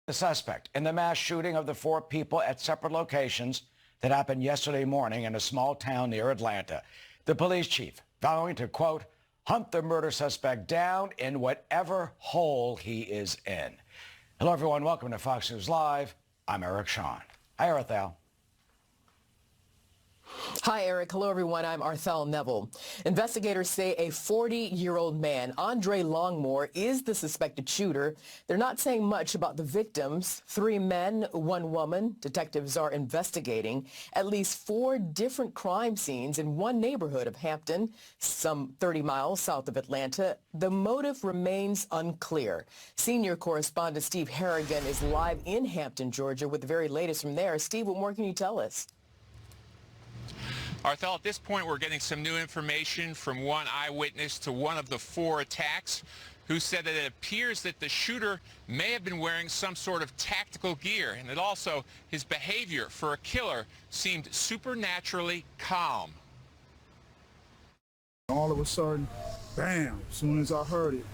The suspect in the mass shooting of the 4 people at separate locations that happened yesterday morning in a small town near Atlanta. The police chief vowing to, quote, hunt the murder suspect down in whatever hole he is in. Hello, everyone. Welcome to Fox News Live. I'm Eric Shawn. Hi, Arthel. Hi, Eric. Hello, everyone. I'm Arthel Neville. Investigators say a 40-year-old man, Andre Longmore, is the suspected shooter. They're not saying much about the victims. 3 men, 1 woman. Detectives are investigating at least 4 different crime scenes in one neighborhood of Hampton, some 30 miles south of Atlanta. The motive remains unclear. Senior correspondent Steve Harrigan is live in Hampton, Georgia, with the very latest from there. Steve, what more can you tell us? Arthel, at this point, we're getting some new information from one eyewitness to one of the 4 attacks, who said that it appears that the shooter may have been wearing some sort of tactical gear, and that also his behavior for a killer seemed supernaturally calm. All of a sudden, bam, as soon as I heard it,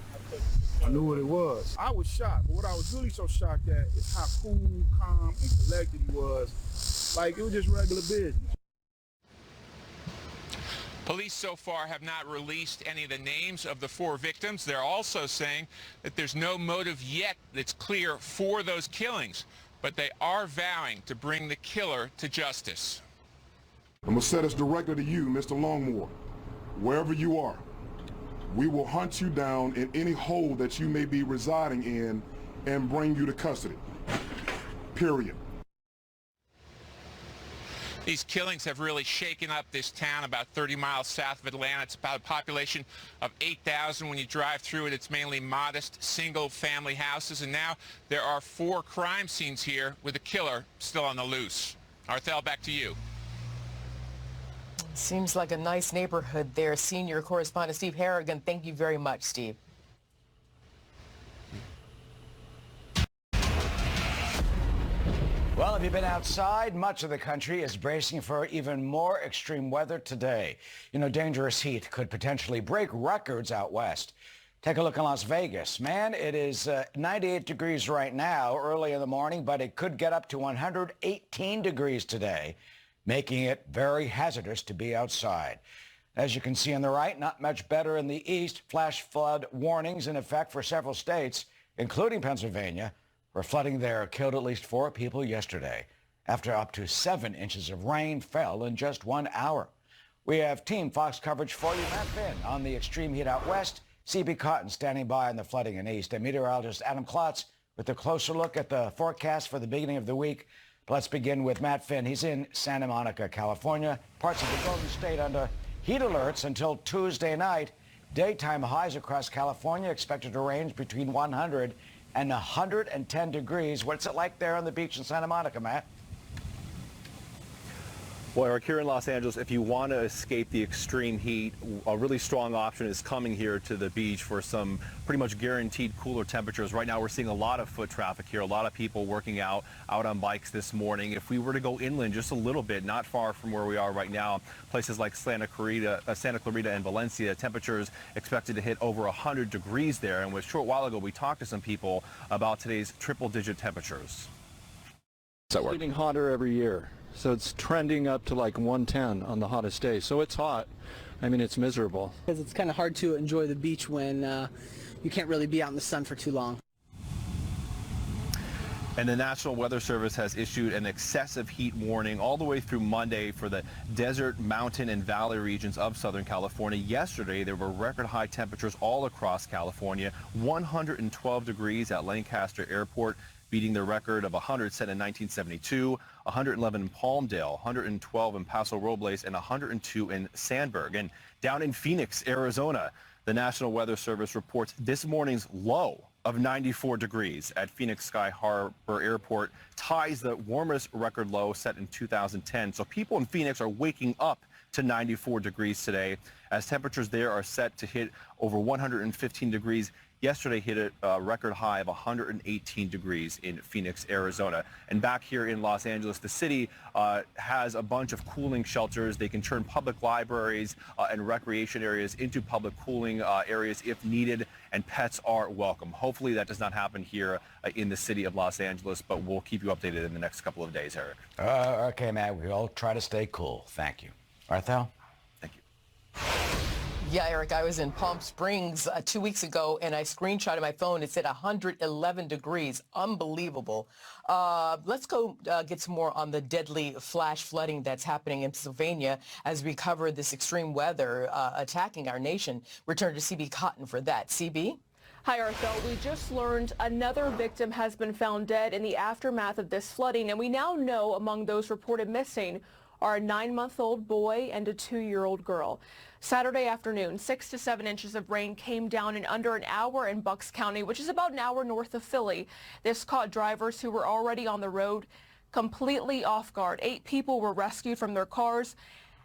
I knew what it was. I was shocked, but what I was really so shocked at is how cool, calm, and collected he was. Like, it was just regular business. Police so far have not released any of the names of the 4 victims. They're also saying that there's no motive yet that's clear for those killings, but they are vowing to bring the killer to justice. I'm going to say this directly to you, Mr. Longmore. Wherever you are, we will hunt you down in any hole that you may be residing in and bring you to custody. Period. These killings have really shaken up this town about 30 miles south of Atlanta. It's about a population of 8,000. When you drive through it, it's mainly modest single-family houses. And now there are 4 crime scenes here with the killer still on the loose. Arthel, back to you. Seems like a nice neighborhood there. Senior correspondent Steve Harrigan, thank you very much, Steve. Well, have you been outside? Much of the country is bracing for even more extreme weather today. You know, dangerous heat could potentially break records out west. Take a look in Las Vegas. Man, it is 98 degrees right now, early in the morning, but it could get up to 118 degrees today, making it very hazardous to be outside. As you can see on the right, not much better in the east. Flash flood warnings in effect for several states, including Pennsylvania, where flooding there killed at least 4 people yesterday after up to 7 inches of rain fell in just 1 hour. We have Team Fox coverage for you. Matt Finn on the extreme heat out west. CB Cotton standing by on the flooding in east. And meteorologist Adam Klotz with a closer look at the forecast for the beginning of the week. Let's begin with Matt Finn. He's in Santa Monica, California. Parts of the Golden State under heat alerts until Tuesday night. Daytime highs across California expected to range between 100 and 110 degrees. What's it like there on the beach in Santa Monica, Matt? Well, Eric, here in Los Angeles, if you want to escape the extreme heat, a really strong option is coming here to the beach for some pretty much guaranteed cooler temperatures. Right now, we're seeing a lot of foot traffic here, a lot of people working out on bikes this morning. If we were to go inland just a little bit, not far from where we are right now, places like Santa Clarita and Valencia, temperatures expected to hit over 100 degrees there. And a short while ago, we talked to some people about today's triple-digit temperatures. It's getting hotter every year. So it's trending up to like 110 on the hottest day. So it's hot. I mean, it's miserable. Because it's kind of hard to enjoy the beach when you can't really be out in the sun for too long. And the National Weather Service has issued an excessive heat warning all the way through Monday for the desert, mountain, and valley regions of Southern California. Yesterday, there were record high temperatures all across California, 112 degrees at Lancaster Airport, beating the record of 100 set in 1972, 111 in Palmdale, 112 in Paso Robles, and 102 in Sandburg. And down in Phoenix, Arizona, the National Weather Service reports this morning's low of 94 degrees at Phoenix Sky Harbor Airport ties the warmest record low set in 2010. So people in Phoenix are waking up to 94 degrees today, as temperatures there are set to hit over 115 degrees yesterday hit a record high of 118 degrees in Phoenix, Arizona. And back here in Los Angeles, the city has a bunch of cooling shelters. They can turn public libraries and recreation areas into public cooling areas if needed, and pets are welcome. Hopefully that does not happen here in the city of Los Angeles, but we'll keep you updated in the next couple of days, Eric. Okay, Matt, we all try to stay cool. Thank you. Arthel? Thank you. Yeah, Eric, I was in Palm Springs 2 weeks ago, and I screenshotted my phone. It said 111 degrees. Unbelievable. Let's go get some more on the deadly flash flooding that's happening in Pennsylvania as we cover this extreme weather attacking our nation. Return to CB Cotton for that. CB? Hi, Arthel. We just learned another victim has been found dead in the aftermath of this flooding, and we now know among those reported missing are a 9-month-old boy and a 2-year-old girl. Saturday afternoon, 6 to 7 inches of rain came down in under an hour in Bucks County, which is about an hour north of Philly. This caught drivers who were already on the road completely off guard. 8 people were rescued from their cars,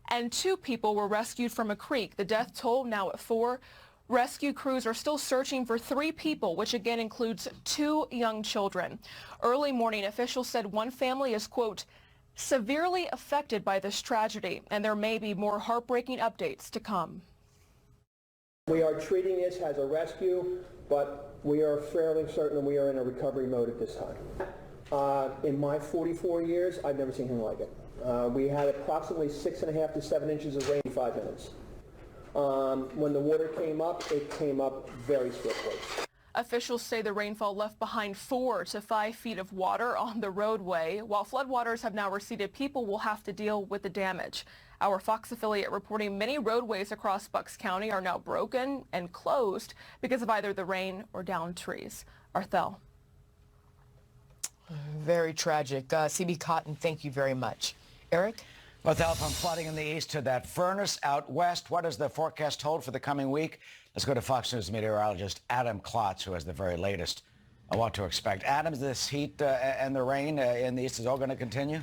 and 2 people were rescued from a creek. The death toll now at 4. Rescue crews are still searching for 3 people, which again includes 2 young children. Early morning, officials said one family is, quote, severely affected by this tragedy, and there may be more heartbreaking updates to come. We are treating this as a rescue, but we are fairly certain we are in a recovery mode at this time. In my 44 years, I've never seen anything like it. We had approximately 6.5 to 7 inches of rain in 5 minutes. When the water came up, it came up very swiftly. Officials say the rainfall left behind 4 to 5 feet of water on the roadway. While floodwaters have now receded, people will have to deal with the damage. Our Fox affiliate reporting many roadways across Bucks County are now broken and closed because of either the rain or downed trees. Arthel. Very tragic. CB Cotton, thank you very much. Eric? Arthel, from flooding in the east to that furnace out west, what does the forecast hold for the coming week? Let's go to Fox News meteorologist Adam Klotz, who has the very latest on what to expect. Adam, this heat and the rain in the east is all going to continue?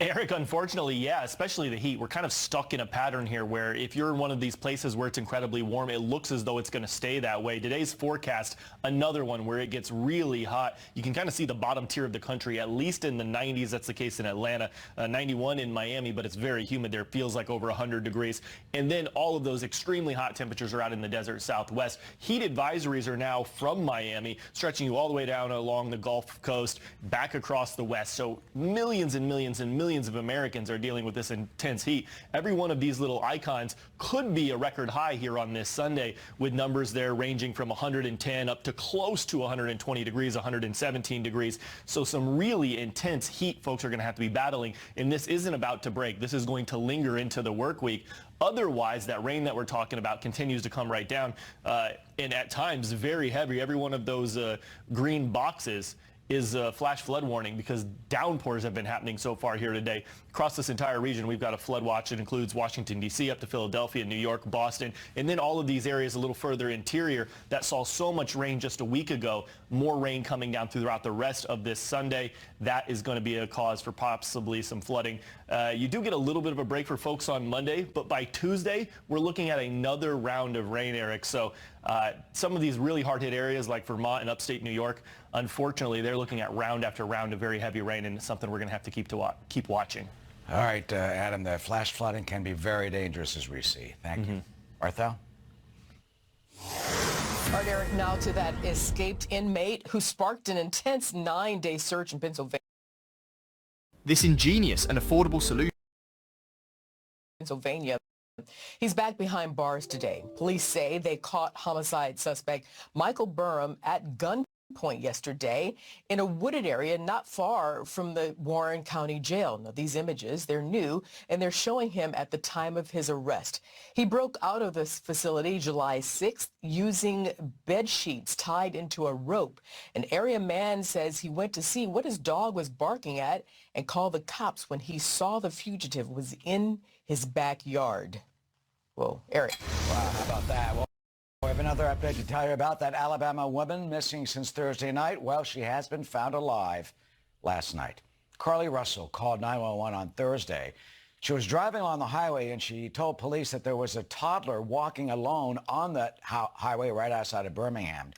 Eric, unfortunately, yeah, especially the heat. We're kind of stuck in a pattern here where if you're in one of these places where it's incredibly warm, it looks as though it's going to stay that way. Today's forecast, another one where it gets really hot. You can kind of see the bottom tier of the country, at least in the 90s. That's the case in Atlanta, 91 in Miami, but it's very humid there. It feels like over 100 degrees. And then all of those extremely hot temperatures are out in the desert Southwest. Heat advisories are now from Miami, stretching you all the way down along the Gulf Coast, back across the West. So millions and millions and millions of Americans are dealing with this intense heat. Every one of these little icons could be a record high here on this Sunday, with numbers there ranging from 110 up to close to 120 degrees, 117 degrees. So some really intense heat folks are going to have to be battling, and this isn't about to break. This is going to linger into the work week. Otherwise, that rain that we're talking about continues to come right down, and at times very heavy. Every one of those green boxes is a flash flood warning because downpours have been happening so far here today. Across this entire region, we've got a flood watch. It includes Washington, D.C., up to Philadelphia, New York, Boston, and then all of these areas a little further interior that saw so much rain just a week ago. More rain coming down throughout the rest of this Sunday. That is going to be a cause for possibly some flooding. You do get a little bit of a break for folks on Monday, but by Tuesday, we're looking at another round of rain, Eric. So some of these really hard-hit areas like Vermont and upstate New York, unfortunately, they're looking at round after round of very heavy rain, and it's something we're going to have to keep watching. All right, Adam, the flash flooding can be very dangerous, as we see. Thank you. Arthel? All right, Eric, now to that escaped inmate who sparked an intense 9-day search in Pennsylvania. This ingenious and affordable solution. Pennsylvania. He's back behind bars today. Police say they caught homicide suspect Michael Burham at gunpoint yesterday in a wooded area not far from the Warren County Jail. Now, these images, they're new, and they're showing him at the time of his arrest. He broke out of this facility July 6th using bed sheets tied into a rope. An area man says he went to see what his dog was barking at and called the cops when he saw the fugitive was in his backyard. Whoa, Eric. Wow, how about that? Well, we have another update to tell you about that Alabama woman missing since Thursday night. Well, she has been found alive last night. Carly Russell called 911 on Thursday. She was driving along the highway, and she told police that there was a toddler walking alone on that highway right outside of Birmingham.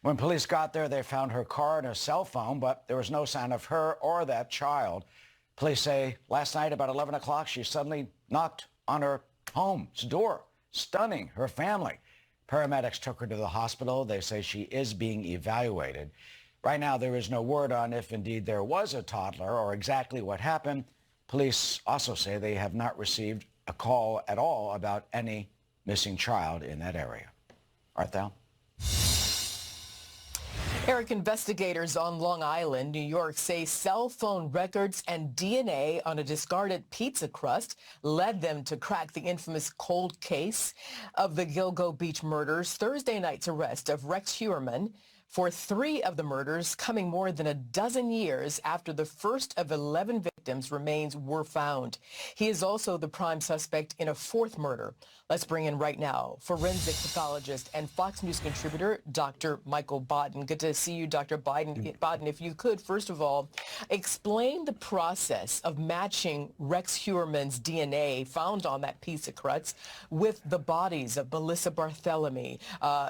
When police got there, they found her car and a cell phone, but there was no sign of her or that child. Police say last night about 11 o'clock, she suddenly knocked on her home's door, stunning her family. Paramedics took her to the hospital. They say she is being evaluated. Right now, there is no word on if indeed there was a toddler or exactly what happened. Police also say they have not received a call at all about any missing child in that area. Arthel? Eric, investigators on Long Island, New York, say cell phone records and DNA on a discarded pizza crust led them to crack the infamous cold case of the Gilgo Beach murders. Thursday night's arrest of Rex Heuermann for 3 of the murders coming more than a dozen years after the first of 11 victims' remains were found. He is also the prime suspect in a 4th murder. Let's bring in right now forensic pathologist and Fox News contributor, Dr. Michael Baden. Good to see you, Dr. Baden. If you could, first of all, explain the process of matching Rex Heuermann's DNA found on that pizza crust with the bodies of Melissa Barthelemy,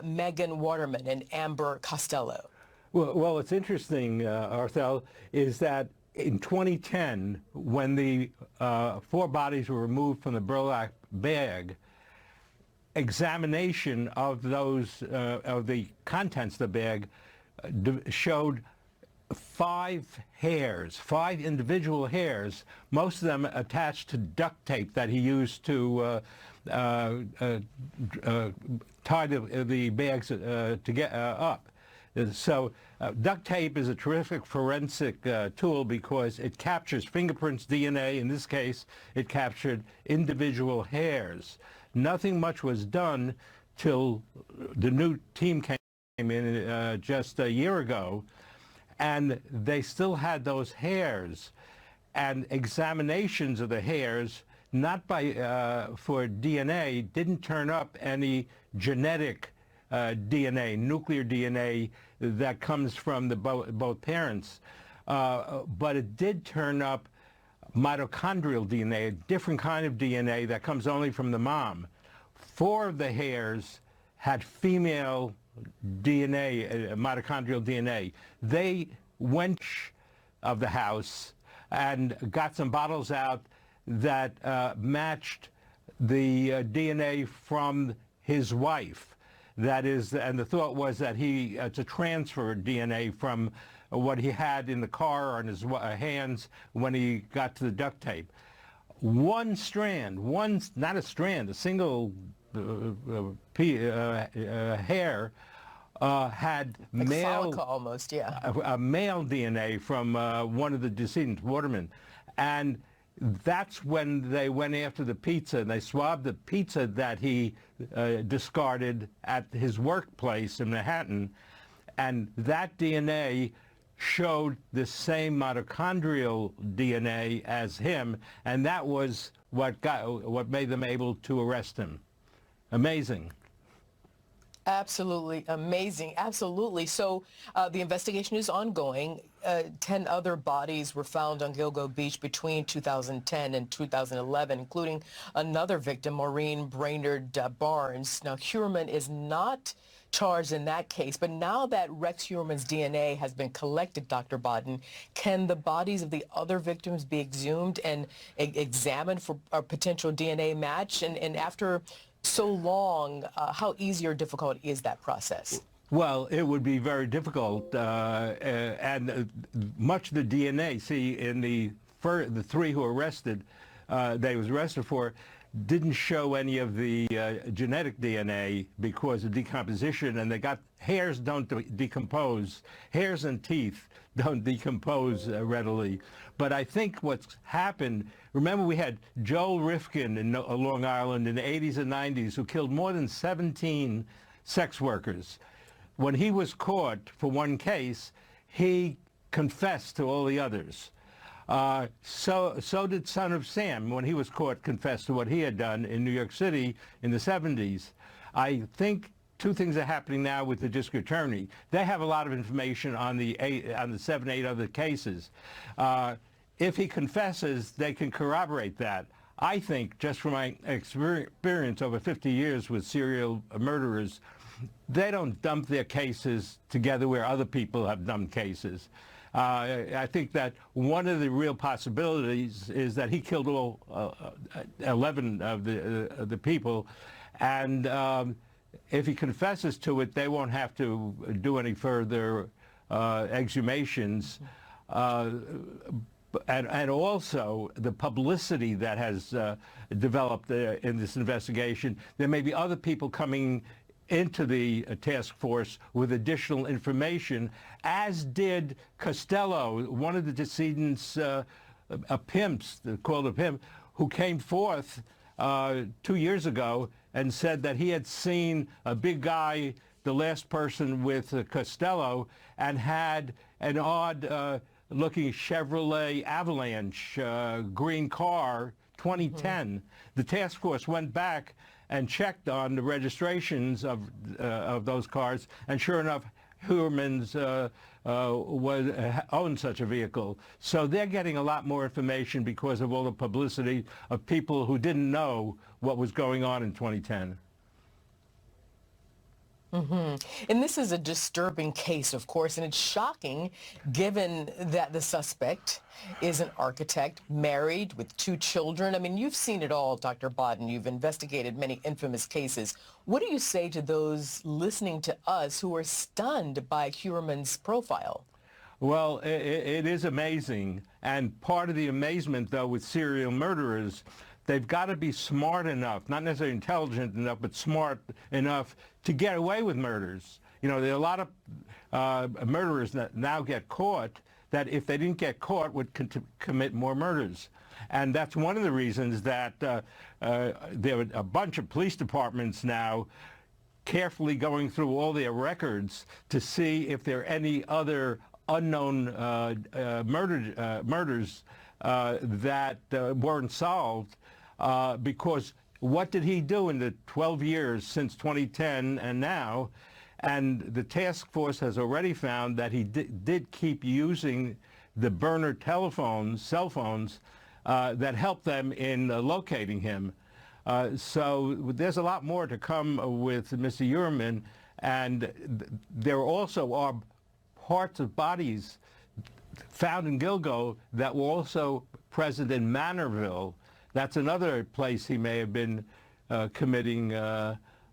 Megan Waterman, and Amber Costello. Well, what's interesting, Arthel, is that in 2010, when the 4 bodies were removed from the burlap bag, examination of those of the contents of the bag showed 5 hairs, 5 individual hairs, most of them attached to duct tape that he used to tie the bags to get up. So duct tape is a terrific forensic tool because it captures fingerprints, DNA. In this case, it captured individual hairs. Nothing much was done till the new team came in just a year ago, and they still had those hairs. And examinations of the hairs, not by for DNA, didn't turn up any genetic DNA, nuclear DNA that comes from the both parents. But it did turn up mitochondrial DNA, a different kind of DNA that comes only from the mom. 4 of the hairs had female DNA, mitochondrial DNA. They went of the house and got some bottles out that matched the DNA from his wife. That is, and the thought was that he to transfer DNA from what he had in the car or in his hands when he got to the duct tape. One strand, not a strand, a single hair had like male, follicle almost, yeah. a male DNA from one of the decedents, Waterman, and that's when they went after the pizza and they swabbed the pizza that he discarded at his workplace in Manhattan, and that DNA showed the same mitochondrial DNA as him, and that was what made them able to arrest him. Amazing. Absolutely amazing. Absolutely. So the investigation is ongoing. 10 other bodies were found on Gilgo Beach between 2010 and 2011, including another victim, Maureen Brainerd Barnes. Now, Heuermann is not charged in that case, but now that Rex Heuermann's DNA has been collected, Dr. Baden, can the bodies of the other victims be exhumed and examined for a potential DNA match? And after so long, how easy or difficult is that process? Well, it would be very difficult, and much of the DNA, see, in the 3 who arrested, they was arrested for, didn't show any of the genetic DNA because of decomposition, and they got, hairs don't decompose, hairs and teeth don't decompose readily. But I think what's happened, remember we had Joel Rifkin in Long Island in the 80s and 90s who killed more than 17 sex workers. When he was caught for one case, he confessed to all the others. So did Son of Sam, when he was caught, confessed to what he had done in New York City in the 70s. I think 2 things are happening now with the district attorney. They have a lot of information on the 7, 8 other cases. If he confesses, they can corroborate that. I think, just from my experience over 50 years with serial murderers, they don't dump their cases together where other people have dumped cases. I think that one of the real possibilities is that he killed all 11 of the people, and if he confesses to it, they won't have to do any further exhumations. And also the publicity that has developed in this investigation. There may be other people coming into the task force with additional information, as did Costello, one of the decedent's pimps, called a pimp, who came forth 2 years ago and said that he had seen a big guy, the last person with Costello, and had an odd looking Chevrolet Avalanche green car, 2010. The task force went back and checked on the registrations of those cars, and sure enough, Heuermann's owned such a vehicle. So they're getting a lot more information because of all the publicity of people who didn't know what was going on in 2010. And this is a disturbing case, of course, and it's shocking given that the suspect is an architect, married with 2 children. I mean, you've seen it all, Dr. Bodden. You've investigated many infamous cases. What do you say to those listening to us who are stunned by Heuermann's profile? Well, it is amazing. And part of the amazement, though, with serial murderers, they've got to be smart enough, not necessarily intelligent enough, but smart enough to get away with murders. You know, there are a lot of murderers that now get caught that if they didn't get caught would commit more murders. And that's one of the reasons that there are a bunch of police departments now carefully going through all their records to see if there are any other unknown murders that weren't solved. Because what did he do in the 12 years since 2010 and now? And the task force has already found that he did keep using the burner telephones, cell phones, that helped them in locating him. So there's a lot more to come with Mr. Heuermann, and there also are parts of bodies found in Gilgo that were also present in Manorville. That's another place he may have been committing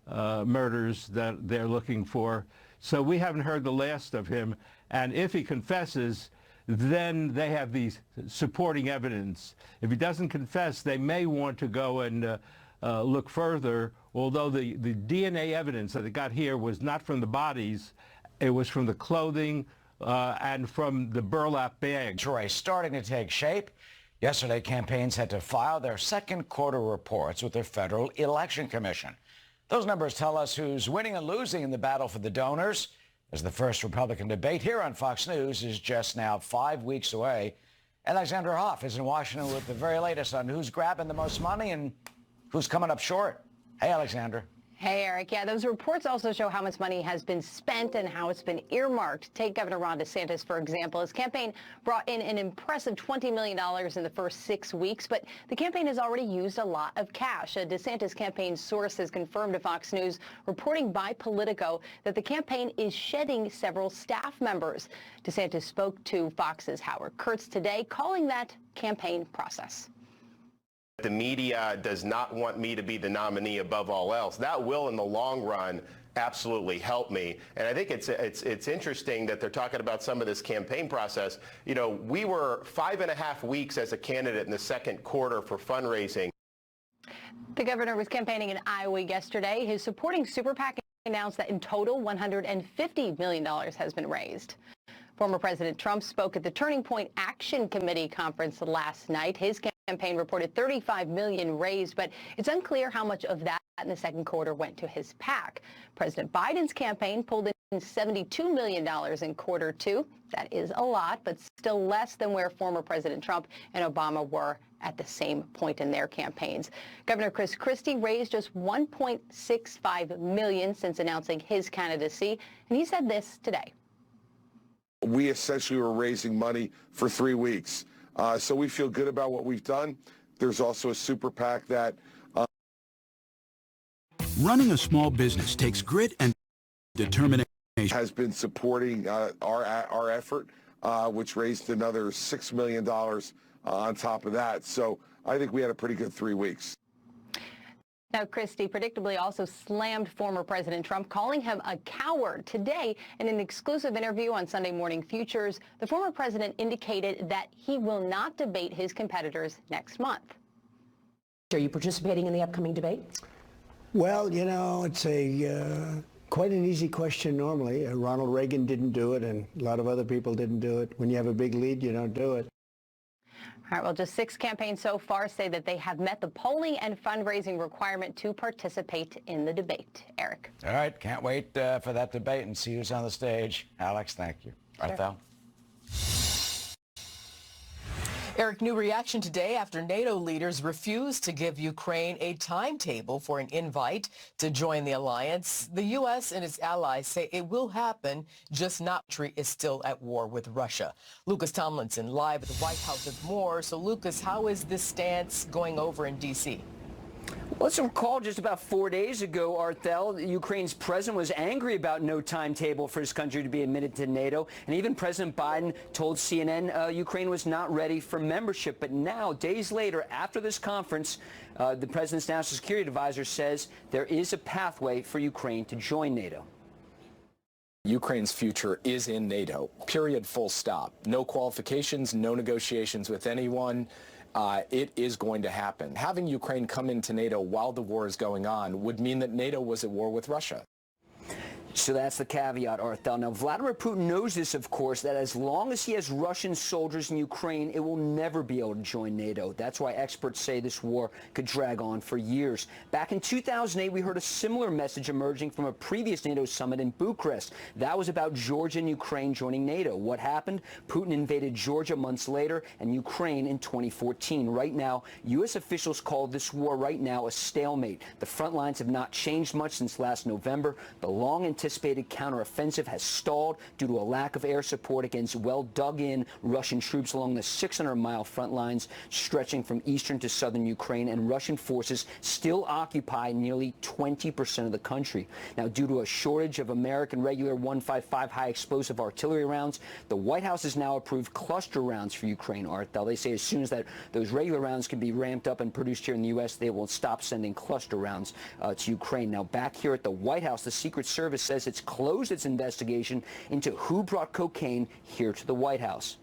murders that they're looking for. So we haven't heard the last of him. And if he confesses, then they have these supporting evidence. If he doesn't confess, they may want to go and look further, although the DNA evidence that they got here was not from the bodies. It was from the clothing and from the burlap bag. Race starting to take shape. Yesterday, campaigns had to file their second quarter reports with the Federal Election Commission. Those numbers tell us who's winning and losing in the battle for the donors, as the first Republican debate here on Fox News is just now 5 weeks away. Alexandra Hoff is in Washington with the very latest on who's grabbing the most money and who's coming up short. Hey, Alexandra. Hey, Eric. Yeah, those reports also show how much money has been spent and how it's been earmarked. Take Governor Ron DeSantis, for example. His campaign brought in an impressive $20 million in the first 6 weeks, but the campaign has already used a lot of cash. A DeSantis campaign source has confirmed to Fox News, reporting by Politico, that the campaign is shedding several staff members. DeSantis spoke to Fox's Howard Kurtz today, calling that campaign process. The media does not want me to be the nominee above all else. That will, in the long run, absolutely help me. And I think it's interesting that they're talking about some of this campaign process. You know, we were 5.5 weeks as a candidate in the second quarter for fundraising. The governor was campaigning in Iowa yesterday. His supporting super PAC announced that in total, $150 million has been raised. Former President Trump spoke at the Turning Point Action Committee conference last night. His campaign reported $35 million raised, but it's unclear how much of that in the second quarter went to his PAC. President Biden's campaign pulled in $72 million in quarter two. That is a lot, but still less than where former President Trump and Obama were at the same point in their campaigns. Governor Chris Christie raised just $1.65 million since announcing his candidacy, and he said this today. We essentially were raising money for 3 weeks. So we feel good about what we've done. There's also a super PAC that... Running a small business takes grit and determination has been supporting our effort, which raised another $6 million on top of that. So I think we had a pretty good 3 weeks. Now, Christie predictably also slammed former President Trump, calling him a coward. Today, in an exclusive interview on Sunday Morning Futures, the former president indicated that he will not debate his competitors next month. Are you participating in the upcoming debate? Well, you know, it's quite an easy question normally. Ronald Reagan didn't do it, and a lot of other people didn't do it. When you have a big lead, you don't do it. All right, well, just 6 campaigns so far say that they have met the polling and fundraising requirement to participate in the debate. Eric. All right, can't wait for that debate and see who's on the stage. Alex, thank you. Sure. Arthel. Eric, new reaction today after NATO leaders refused to give Ukraine a timetable for an invite to join the alliance. The U.S. and its allies say it will happen, just not is still at war with Russia. Lucas Tomlinson live at the White House with more. So, Lucas, how is this stance going over in D.C.? Let's recall just about 4 days ago, Arthel, Ukraine's president was angry about no timetable for his country to be admitted to NATO. And even President Biden told CNN Ukraine was not ready for membership. But now, days later, after this conference, the president's national security advisor says there is a pathway for Ukraine to join NATO. Ukraine's future is in NATO, period, full stop. No qualifications, no negotiations with anyone. It is going to happen. Having Ukraine come into NATO while the war is going on would mean that NATO was at war with Russia. So that's the caveat, Arthel. Now, Vladimir Putin knows this, of course, that as long as he has Russian soldiers in Ukraine, it will never be able to join NATO. That's why experts say this war could drag on for years. Back in 2008, we heard a similar message emerging from a previous NATO summit in Bucharest. That was about Georgia and Ukraine joining NATO. What happened? Putin invaded Georgia months later and Ukraine in 2014. Right now, U.S. officials call this war right now a stalemate. The front lines have not changed much since last November. The long-anticipated counteroffensive has stalled due to a lack of air support against well-dug-in Russian troops along the 600-mile front lines stretching from eastern to southern Ukraine, and Russian forces still occupy nearly 20% of the country. Now, due to a shortage of American regular 155 high-explosive artillery rounds, the White House has now approved cluster rounds for Ukraine, Arthel. They say as soon as those regular rounds can be ramped up and produced here in the U.S., they will stop sending cluster rounds to Ukraine. Now, back here at the White House, the Secret Service says it's closed its investigation into who brought cocaine here to the White House.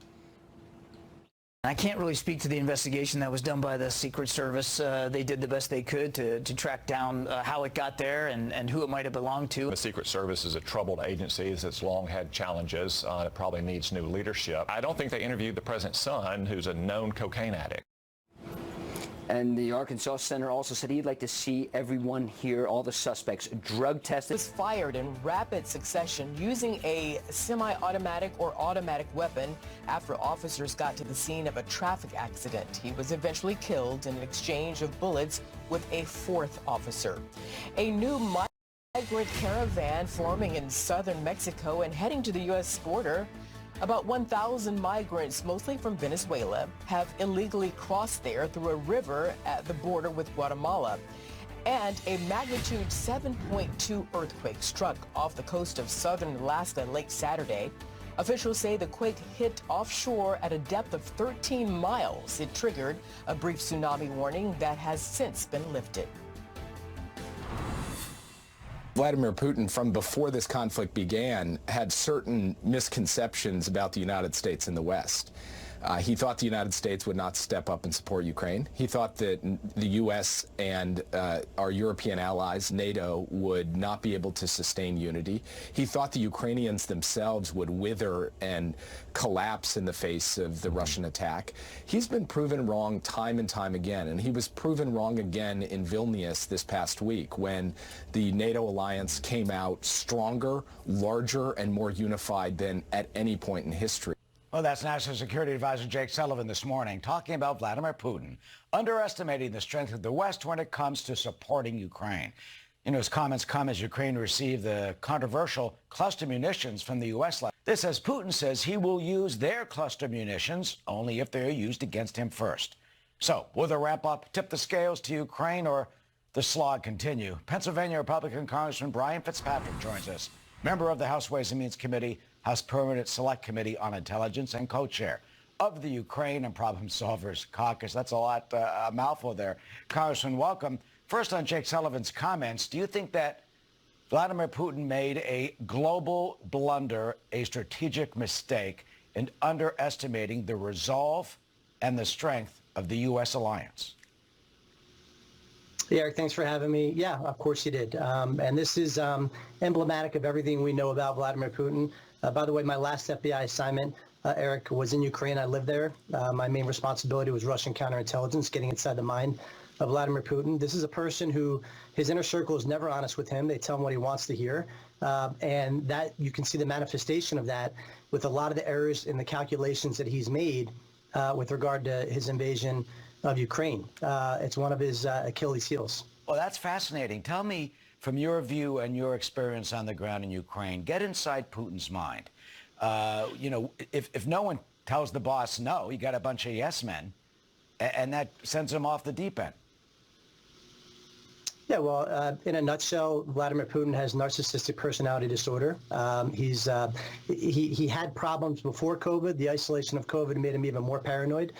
I can't really speak to the investigation that was done by the Secret Service. They did the best they could to track down how it got there and who it might have belonged to. The Secret Service is a troubled agency. It's long had challenges. It probably needs new leadership. I don't think they interviewed the president's son, who's a known cocaine addict. And the Arkansas senator also said he'd like to see everyone here, all the suspects, drug tested. Was fired in rapid succession using a semi-automatic or automatic weapon after officers got to the scene of a traffic accident. He was eventually killed in an exchange of bullets with a 4th officer. A new migrant caravan forming in southern Mexico and heading to the U.S. border. About 1,000 migrants, mostly from Venezuela, have illegally crossed there through a river at the border with Guatemala. And a magnitude 7.2 earthquake struck off the coast of southern Alaska late Saturday. Officials say the quake hit offshore at a depth of 13 miles. It triggered a brief tsunami warning that has since been lifted. Vladimir Putin, from before this conflict began, had certain misconceptions about the United States and the West. He thought the United States would not step up and support Ukraine. He thought that the U.S. and our European allies, NATO, would not be able to sustain unity. He thought the Ukrainians themselves would wither and collapse in the face of the Russian attack. He's been proven wrong time and time again, and he was proven wrong again in Vilnius this past week when the NATO alliance came out stronger, larger, and more unified than at any point in history. Well, that's National Security Advisor Jake Sullivan this morning talking about Vladimir Putin underestimating the strength of the West when it comes to supporting Ukraine. You know, his comments come as Ukraine received the controversial cluster munitions from the U.S. This as Putin says he will use their cluster munitions only if they are used against him first. So will the ramp up tip the scales to Ukraine or the slog continue? Pennsylvania Republican Congressman Brian Fitzpatrick joins us member of the House Ways and Means Committee, House Permanent Select Committee on Intelligence, and co-chair of the Ukraine and Problem Solvers Caucus. That's a lot, a mouthful there. Congressman, welcome. First, on Jake Sullivan's comments, do you think that Vladimir Putin made a global blunder, a strategic mistake in underestimating the resolve and the strength of the U.S. alliance? Yeah, Eric, thanks for having me. Yeah, of course he did. And this is emblematic of everything we know about Vladimir Putin. By the way, my last FBI assignment, Eric, was in Ukraine. I lived there. My main responsibility was Russian counterintelligence, getting inside the mind of Vladimir Putin. This is a person who, his inner circle is never honest with him. They tell him what he wants to hear. And that you can see the manifestation of that with a lot of the errors in the calculations that he's made with regard to his invasion of Ukraine. It's one of his Achilles heels. Well, that's fascinating. Tell me, from your view and your experience on the ground in Ukraine, get inside Putin's mind. You know, if no one tells the boss no, you got a bunch of yes men, and that sends him off the deep end. Yeah, well, in a nutshell, Vladimir Putin has narcissistic personality disorder. He had problems before COVID. The isolation of COVID made him even more paranoid.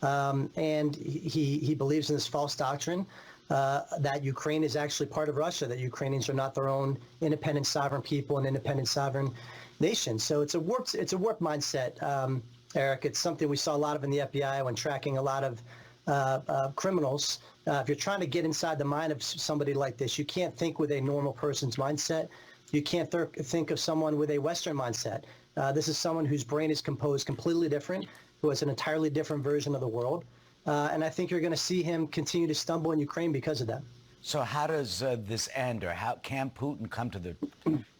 And he believes in this false doctrine that Ukraine is actually part of Russia, that Ukrainians are not their own independent sovereign people and independent sovereign nation. So it's a warped mindset, Eric. It's something we saw a lot of in the FBI when tracking a lot of criminals. If you're trying to get inside the mind of somebody like this, you can't think with a normal person's mindset. You can't think of someone with a Western mindset. This is someone whose brain is composed completely different, who has an entirely different version of the world. And I think you're going to see him continue to stumble in Ukraine because of that. So how does this end, or how can Putin come to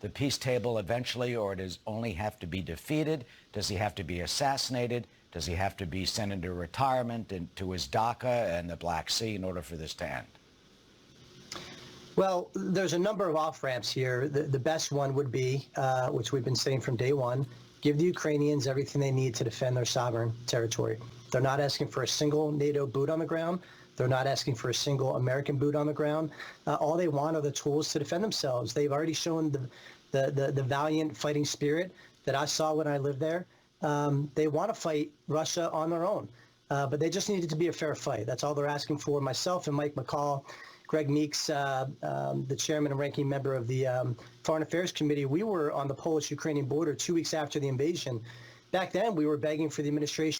the peace table eventually, or does only have to be defeated? Does he have to be assassinated? Does he have to be sent into retirement and to his Dhaka and the Black Sea in order for this to end? Well, there's a number of off-ramps here. The best one would be, which we've been saying from day one, give the Ukrainians everything they need to defend their sovereign territory. They're not asking for a single NATO boot on the ground. They're not asking for a single American boot on the ground. All they want are the tools to defend themselves. They've already shown the valiant fighting spirit that I saw when I lived there. They want to fight Russia on their own, but they just need it to be a fair fight. That's all they're asking for. Myself and Mike McCall, Greg Meeks, the chairman and ranking member of the Foreign Affairs Committee, we were on the Polish-Ukrainian border 2 weeks after the invasion. Back then, we were begging for the administration